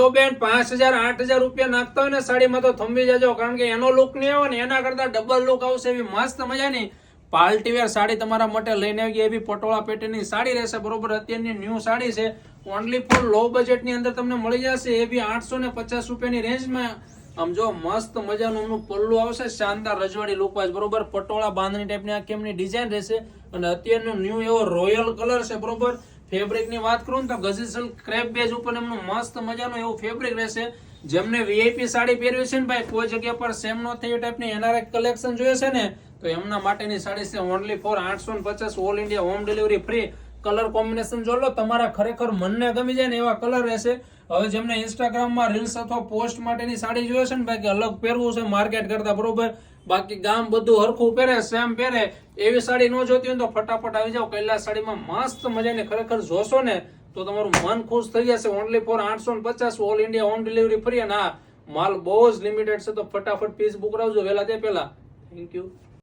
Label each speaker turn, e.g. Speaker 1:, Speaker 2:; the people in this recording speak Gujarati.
Speaker 1: જો બેન 5,000 8,000 રૂપિયા નાખતા હોય ને સાડીમાં તો થંભી જજો, કારણ કે એનો લુક નહીં આવે ને એના કરતા ડબલ લુક આવશે એવી મસ્ત મજાની પાર્ટી વેર સાડી તમારા માટે લઈને આવી ગઈ. એવી પટોળા પેટર્નની સાડી રહેશે બરોબર. અત્યારની ન્યૂ સાડી છે, ઓનલી ફોર લો બજેટની અંદર તમને મળી જશે. એ બી 850 રૂપિયાની રેન્જમાં. આમ જો મસ્ત મજાનું એમનું પલ્લું આવશે, શાનદાર રજવાડી લુક વાઇઝ બરોબર. પટોળા બાંધણી ટાઈપની આ કેમની ડિઝાઇન રહેશે અને અત્યારનો ન્યૂ એવો રોયલ કલર છે બરોબર. ફેબ્રિક ની વાત કરું તો ગઝી સિલ્ક ક્રેપ બેઝ ઉપર એમનું મસ્ત મજાનું એવું ફેબ્રિક રહેશે. જેમને વીઆઈપી સાડી પહેરવી છે ને ભાઈ, કોઈ જગ્યા પર સેમ નો થઈ ટાઈપની એનઆરઆઈ કલેક્શન જોઈએ છે ને, તો એમના માટેની સાડી છે. Only for 850, all India home delivery free. Colour combination જો લો, તમારા ખરેખર મનને ગમી જાય ને એવા કલર રહેશે. હવે જેમને ઇન્સ્ટાગ્રામમાં રીલ્સ અથવા પોસ્ટ માટેની સાડી જોઈએ છે ને ભાઈ, કે અલગ પહેરવું છે માર્કેટ કરતા બરોબર, બાકી ગામ બધું હરખું પહેરે સેમ પહેરે, એવી સાડી ન જોતી હોય તો ફટાફટ આવી જાઓ કૈલાસ સાડીમાં. મસ્ત મજાની ખરેખર જોશો ને તો તમારું મન ખુશ થઈ જશે. Only for 850, all India home delivery free. અને હા, માલ બહુ જ લિમિટેડ છે, તો ફટાફટ પીસ બુક કરાવજો વહેલા તે પહેલા. Thank you.